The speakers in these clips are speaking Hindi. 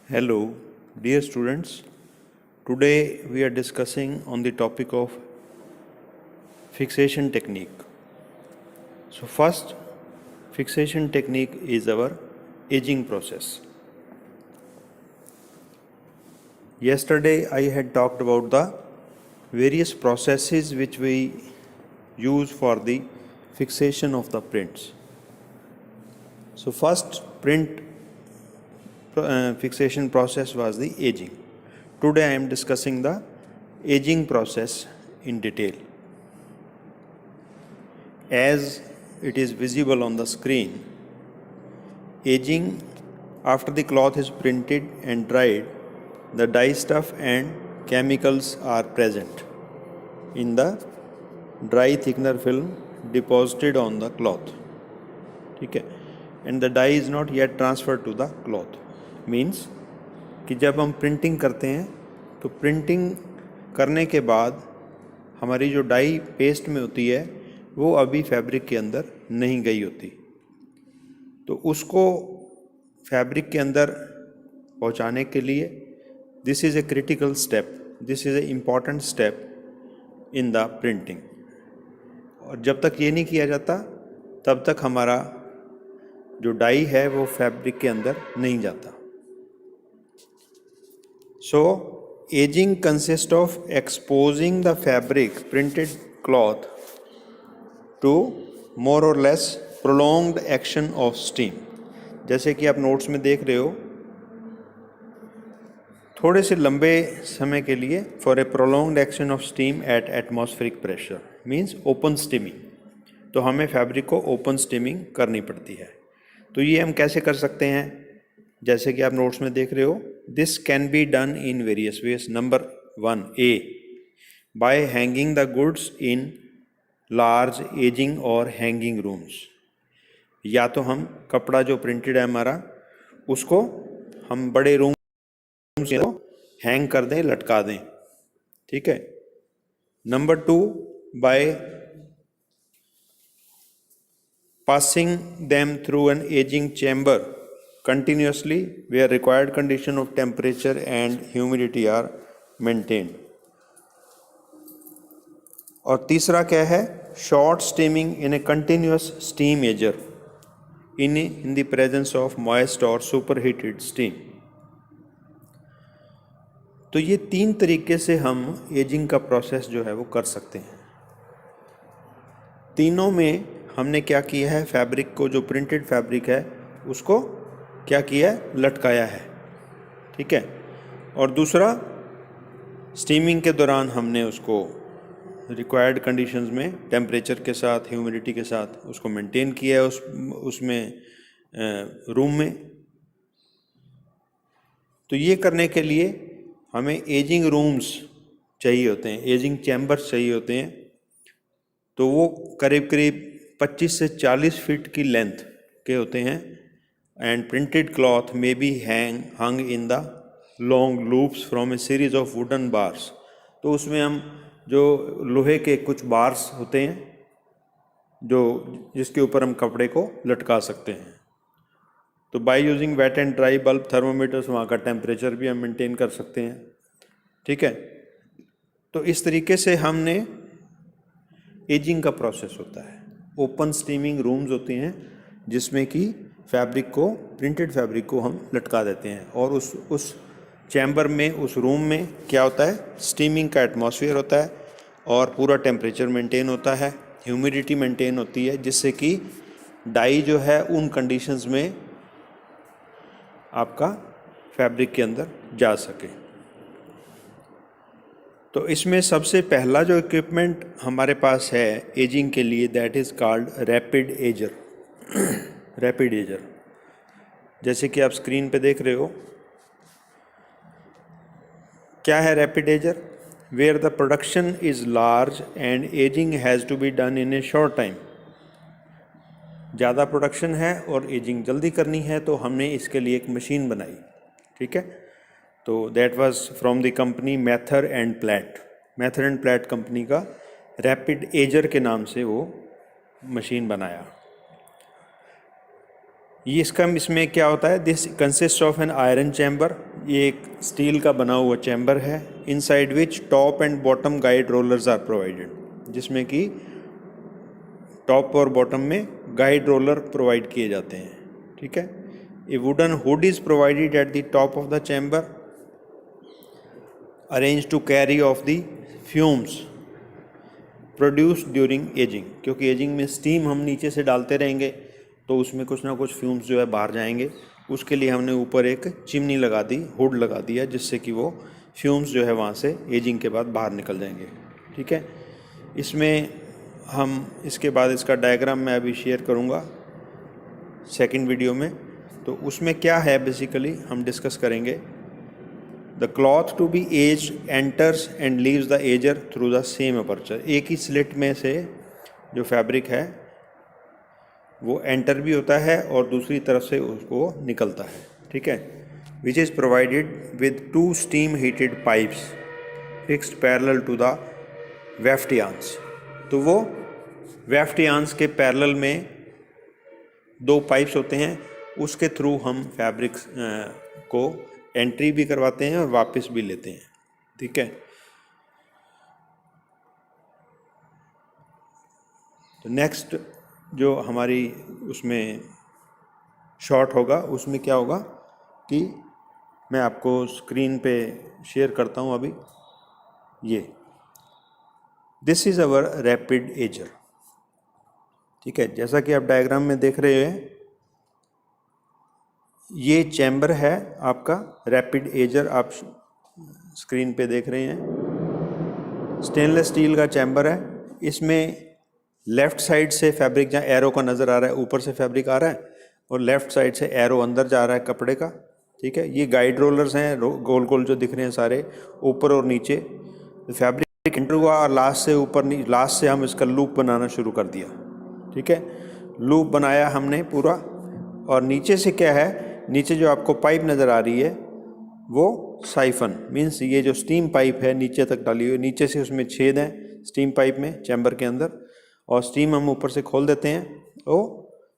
Hello, dear students. Today we are discussing on the topic of fixation technique. So first fixation technique is our aging process. Yesterday I had talked about the various processes which we use for the fixation of the prints. So first print fixation process was the aging. Today I am discussing the aging process in detail. As it is visible on the screen, aging, after the cloth is printed and dried, the dye stuff and chemicals are present in the dry thickener film deposited on the cloth. Okay? And the dye is not yet transferred to the cloth. Means कि जब हम प्रिंटिंग करते हैं तो प्रिंटिंग करने के बाद हमारी जो डाई पेस्ट में होती है वो अभी फैब्रिक के अंदर नहीं गई होती, तो उसको फैब्रिक के अंदर पहुंचाने के लिए this is a critical step, this is a important step in the printing. और जब तक ये नहीं किया जाता तब तक हमारा जो डाई है वो फैब्रिक के अंदर नहीं जाता. So, aging consists of exposing the fabric printed cloth to more or less prolonged action of steam. जैसे कि आप नोट्स में देख रहे हो, थोड़े से लंबे समय के लिए for a prolonged action of steam at atmospheric pressure means open steaming. तो हमें फैब्रिक को ओपन स्टीमिंग करनी पड़ती है. तो ये हम कैसे कर सकते हैं? जैसे कि आप नोट्स में देख रहे हो, this can be done in various ways. Number 1 A, bye hanging the goods in large ageing और हैंगिंग रूम्स. या तो हम कपड़ा जो प्रिंटेड है हमारा उसको हम बड़े रूम से हैंग कर दें, लटका दें. ठीक है. Number 2, by passing them through an aging chamber continuously where required condition of temperature and humidity are maintained. और तीसरा क्या है? short steaming in a continuous steam ager in the presence of moist or superheated steam. तो ये 3 तरीके से हम एजिंग का प्रोसेस जो है वो कर सकते हैं. तीनों में हमने क्या किया है? फैब्रिक को, जो प्रिंटेड फैब्रिक है उसको क्या किया है? लटकाया है. ठीक है. और दूसरा, स्टीमिंग के दौरान हमने उसको रिक्वायर्ड कंडीशंस में टेम्परेचर के साथ, ह्यूमिडिटी के साथ उसको मेंटेन किया है उसमें रूम में. तो ये करने के लिए हमें एजिंग रूम्स चाहिए होते हैं, एजिंग चैम्बर्स चाहिए होते हैं. तो वो करीब करीब 25 से 40 फीट की लेंथ के होते हैं. And printed cloth may be hung in the long loops from A series of wooden bars. तो उसमें हम जो लोहे के कुछ बार्स होते हैं जो जिसके ऊपर हम कपड़े को लटका सकते हैं. तो by using wet and dry bulb thermometers वहाँ का टेम्परेचर भी हम मेंटेन कर सकते हैं. ठीक है. तो इस तरीके से हमने एजिंग का प्रोसेस होता है. ओपन स्टीमिंग रूम्स होते हैं जिसमें कि फैब्रिक को, प्रिंटेड फैब्रिक को हम लटका देते हैं और उस चैम्बर में, उस रूम में क्या होता है? स्टीमिंग का एटमॉस्फेयर होता है और पूरा टेम्परेचर मेंटेन होता है, ह्यूमिडिटी मेंटेन होती है, जिससे कि डाई जो है उन कंडीशंस में आपका फैब्रिक के अंदर जा सके. तो इसमें सबसे पहला जो इक्विपमेंट हमारे पास है एजिंग के लिए, that is called rapid ager. Rapid ager जैसे कि आप स्क्रीन पे देख रहे हो. क्या है rapid ager? where the production is large and aging has to be done in a short time. ज़्यादा प्रोडक्शन है और एजिंग जल्दी करनी है तो हमने इसके लिए एक मशीन बनाई, ठीक है। तो that was from the company Mather and Platt. Mather and Platt company का रैपिड एजर के नाम से वो मशीन बनाया। ये इसमें क्या होता है, this consist of an iron chamber, ये एक स्टील का बना हुआ चैम्बर है, inside which top and bottom guide rollers are provided, जिसमें कि टॉप और बॉटम में गाइड रोलर प्रोवाइड किए जाते हैं, ठीक है। A wooden hood is provided at the top of the chamber arrange to carry off the fumes produced during ageing, क्योंकि एजिंग में स्टीम हम नीचे से डालते रहेंगे तो उसमें कुछ ना कुछ फ्यूम्स जो है बाहर जाएंगे। उसके लिए हमने ऊपर एक चिमनी लगा दी, हुड लगा दिया, जिससे कि वो फ्यूम्स जो है वहाँ से एजिंग के बाद बाहर निकल जाएंगे, ठीक है। इसमें हम इसके बाद इसका डायग्राम मैं अभी शेयर करूँगा सेकंड वीडियो में। तो उसमें क्या है बेसिकली हम डिस्कस करेंगे। The cloth to be age enters and leaves the ager through the same aperture. एक ही स्लिट में से जो फैब्रिक है वो एंटर भी होता है और दूसरी तरफ से उसको निकलता है, ठीक है। Which is provided with 2 steam heated pipes fixed parallel to the weft yarns. तो वो वेफ्ट यार्न्स के पैरेलल में 2 पाइप्स होते हैं, उसके थ्रू हम फैब्रिक को एंट्री भी करवाते हैं और वापस भी लेते हैं, ठीक है। तो नेक्स्ट जो हमारी उसमें शॉट होगा उसमें क्या होगा कि मैं आपको स्क्रीन पे शेयर करता हूँ अभी। ये this is our rapid ager, ठीक है। जैसा कि आप डायग्राम में देख रहे हैं, ये चैम्बर है आपका रैपिड एजर, आप स्क्रीन पे देख रहे हैं। स्टेनलेस स्टील का चैम्बर है। इसमें लेफ़्ट साइड से फैब्रिक जहाँ एरो का नज़र आ रहा है, ऊपर से फैब्रिक आ रहा है और लेफ़्ट साइड से एरो अंदर जा रहा है कपड़े का, ठीक है। ये गाइड रोलर्स हैं, गोल गोल जो दिख रहे हैं सारे, ऊपर और नीचे। फैब्रिक एंटर हुआ और लास्ट से हम इसका लूप बनाना शुरू कर दिया, ठीक है। लूप बनाया हमने पूरा। और नीचे से क्या है, नीचे जो आपको पाइप नज़र आ रही है वो साइफन मीन्स ये जो स्टीम पाइप है नीचे तक डाली हुई, नीचे से उसमें छेद हैं स्टीम पाइप में चैम्बर के अंदर, और स्टीम हम ऊपर से खोल देते हैं। वो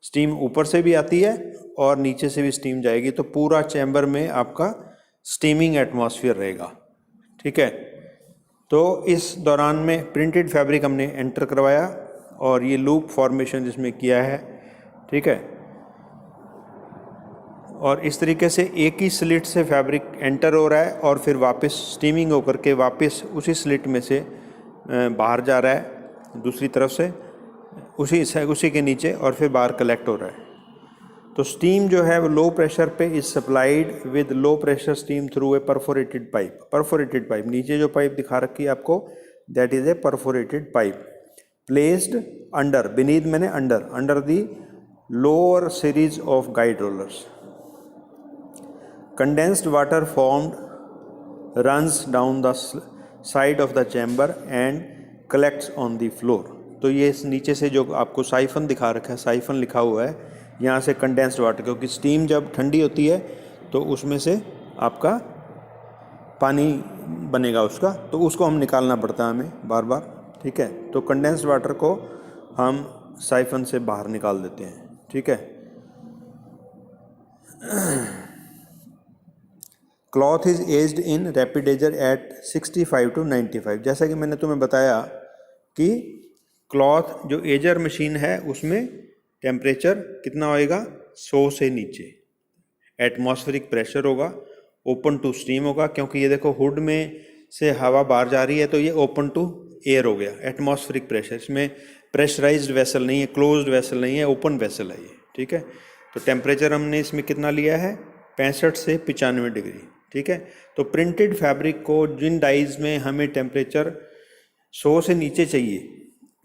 स्टीम ऊपर से भी आती है और नीचे से भी स्टीम जाएगी, तो पूरा चैम्बर में आपका स्टीमिंग एटमॉस्फेयर रहेगा, ठीक है। तो इस दौरान में प्रिंटेड फैब्रिक हमने एंटर करवाया और ये लूप फॉर्मेशन जिसमें किया है, ठीक है। और इस तरीके से एक ही स्लिट से फैब्रिक एंटर हो रहा है और फिर वापस स्टीमिंग होकर के वापस उसी स्लिट में से बाहर जा रहा है दूसरी तरफ से, उसी के नीचे, और फिर बाहर कलेक्ट हो रहा है। तो स्टीम जो है वो लो प्रेशर पे is supplied with low pressure steam through a perforated pipe. Perforated pipe, नीचे जो पाइप दिखा रखी है आपको, that is a perforated pipe placed under, beneath मैंने under the lower series of guide rollers. Condensed water formed runs down the side of the chamber and collects on the floor। तो ये इस नीचे से जो आपको साइफन दिखा रखा है, साइफन लिखा हुआ है, यहाँ से कंडेंस्ड वाटर, क्योंकि स्टीम जब ठंडी होती है तो उसमें से आपका पानी बनेगा उसका, तो उसको हम निकालना पड़ता है हमें बार बार, ठीक है। तो कंडेंस्ड वाटर को हम साइफन से बाहर निकाल देते हैं, ठीक है। Cloth is aged in rapid ager at 65 to 95। जैसा कि मैंने तुम्हें बताया कि क्लॉथ जो एजर मशीन है उसमें टेम्परेचर कितना होएगा, 100 से नीचे एटमॉस्फेरिक प्रेशर होगा, ओपन टू स्टीम होगा, क्योंकि ये देखो हुड में से हवा बाहर जा रही है तो ये ओपन टू एयर हो गया, एटमॉस्फेरिक प्रेशर। इसमें प्रेशराइज्ड वेसल नहीं है, क्लोज्ड वेसल नहीं है, ओपन वेसल है ये, ठीक है। तो टेम्परेचर हमने इसमें कितना लिया है, 65 से 95 डिग्री, ठीक है। तो प्रिंटेड फैब्रिक को जिन डाइज में हमें टेम्परेचर 100 से नीचे चाहिए,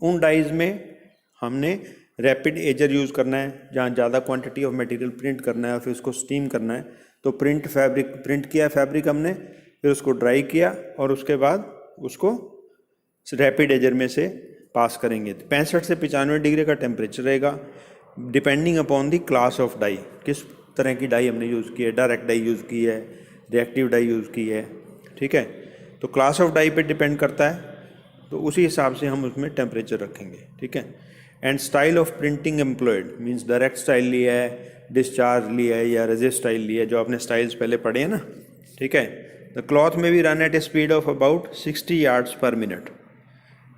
उन डाइज में हमने रैपिड एजर यूज़ करना है, जहाँ ज़्यादा क्वांटिटी ऑफ मटेरियल प्रिंट करना है और फिर उसको स्टीम करना है। तो प्रिंट किया फैब्रिक हमने, फिर उसको ड्राई किया और उसके बाद उसको रैपिड एजर में से पास करेंगे। 65 से 95 डिग्री का टेम्परेचर रहेगा, depending upon the class of dye, किस तरह की डाई हमने यूज़ की है, डायरेक्ट डाई यूज़ की है, रिएक्टिव डाई यूज़ की है, ठीक है। तो क्लास ऑफ डाई पे डिपेंड करता है, तो उसी हिसाब से हम उसमें टेम्परेचर रखेंगे, ठीक है। And style of printing employed means direct style लिया है, डिस्चार्ज लिया है या रेजिस्ट स्टाइल लिया है, जो आपने स्टाइल्स पहले पढ़े हैं ना, ठीक है। The cloth may be run at a speed of about 60 yards per minute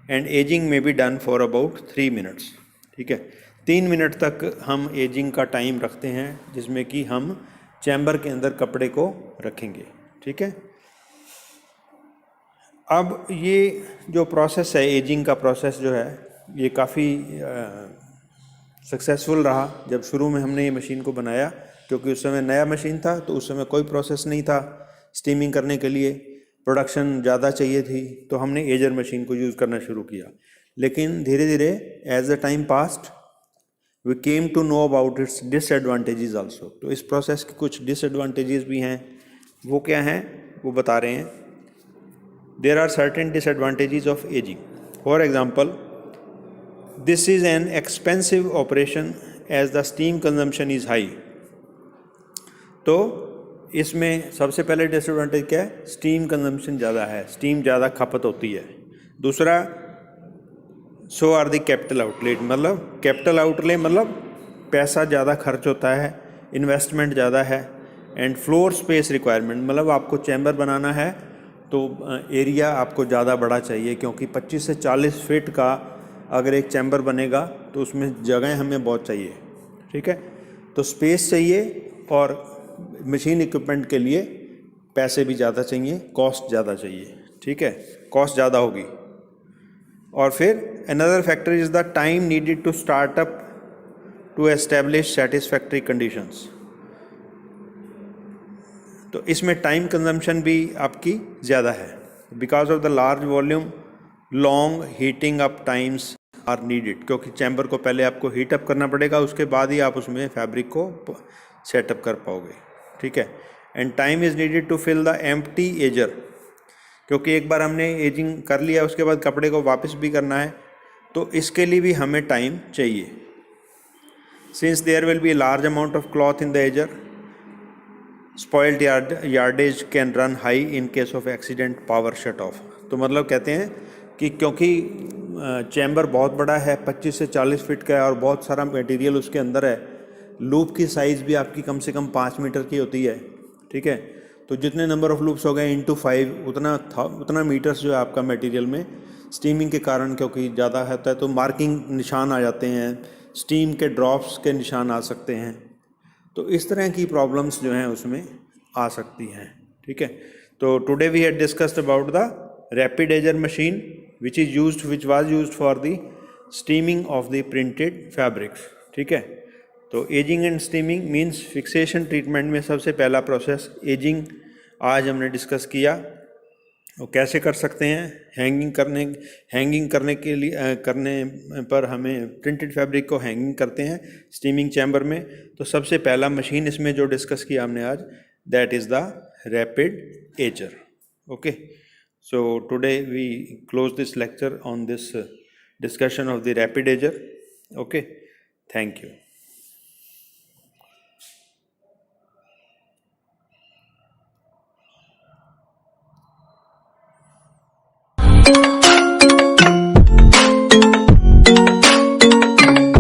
and ageing may be done for about 3 minutes, ठीक है। 3 मिनट तक हम एजिंग का टाइम रखते हैं, जिसमें कि हम चैम्बर के अंदर कपड़े को रखेंगे, ठीक है। अब ये जो प्रोसेस है, एजिंग का प्रोसेस जो है, ये काफ़ी सक्सेसफुल रहा। जब शुरू में हमने ये मशीन को बनाया, क्योंकि उस समय नया मशीन था, तो उस समय कोई प्रोसेस नहीं था स्टीमिंग करने के लिए, प्रोडक्शन ज़्यादा चाहिए थी, तो हमने एजर मशीन को यूज़ करना शुरू किया। लेकिन धीरे धीरे as the time passed we came to know about its disadvantages also. तो इस प्रोसेस के कुछ डिसएडवांटेजेस भी हैं। वो क्या हैं, वो बता रहे हैं। There are certain disadvantages of ageing. For example, this is an expensive operation as the steam consumption is high. तो इसमें सबसे पहले डिसएडवांटेज क्या है, स्टीम कंजम्पशन ज़्यादा है, स्टीम ज़्यादा खपत होती है। दूसरा, सो आर द कैपिटल आउटलेट, मतलब कैपिटल आउटले मतलब पैसा ज़्यादा खर्च होता है, इन्वेस्टमेंट ज़्यादा है। एंड फ्लोर स्पेस रिक्वायरमेंट, मतलब आपको चैम्बर बनाना है तो एरिया आपको ज़्यादा बड़ा चाहिए, क्योंकि 25 से 40 फीट का अगर एक चैम्बर बनेगा तो उसमें जगह हमें बहुत चाहिए, ठीक है। तो स्पेस चाहिए और मशीन इक्विपमेंट के लिए पैसे भी ज़्यादा चाहिए, कॉस्ट ज़्यादा चाहिए, ठीक है, कॉस्ट ज़्यादा होगी। और फिर another factor is the time needed to start up to establish satisfactory conditions. तो इसमें टाइम कंजम्पशन भी आपकी ज़्यादा है, because of the large volume long heating up times are needed, क्योंकि चैम्बर को पहले आपको हीट अप करना पड़ेगा, उसके बाद ही आप उसमें फैब्रिक को सेटअप कर पाओगे, ठीक है। And time is needed to fill the empty ager, क्योंकि एक बार हमने एजिंग कर लिया, उसके बाद कपड़े को वापस भी करना है, तो इसके लिए भी हमें टाइम चाहिए। Since there will be large amount of cloth in the ager, spoiled yardage can run high in case of accident power shut off. तो मतलब कहते हैं कि क्योंकि चैम्बर बहुत बड़ा है, 25 से 40 फीट का है और बहुत सारा मटेरियल उसके अंदर है, लूप की साइज़ भी आपकी कम से कम 5 मीटर की होती है, ठीक है। तो जितने नंबर ऑफ लूप्स हो गए इंटू 5, उतना मीटर्स जो है आपका मटेरियल में स्टीमिंग के कारण, क्योंकि ज़्यादा होता है तो मार्किंग निशान आ जाते हैं, स्टीम के ड्रॉप्स के निशान आ सकते हैं। तो इस तरह की प्रॉब्लम्स जो हैं उसमें आ सकती हैं, ठीक है। तो today we had discussed about the rapid ager machine which was used for the steaming of the printed fabrics, ठीक है। तो ageing and steaming means fixation treatment में सबसे पहला प्रोसेस एजिंग आज हमने डिस्कस किया। वो कैसे कर सकते हैं, हैंगिंग करने के लिए करने पर हमें प्रिंटेड फैब्रिक को हैंगिंग करते हैं स्टीमिंग चैम्बर में। तो सबसे पहला मशीन इसमें जो डिस्कस किया हमने आज, that is the rapid ager. Okay, so today we close this lecture on this discussion of the rapid ager. Okay, thank you.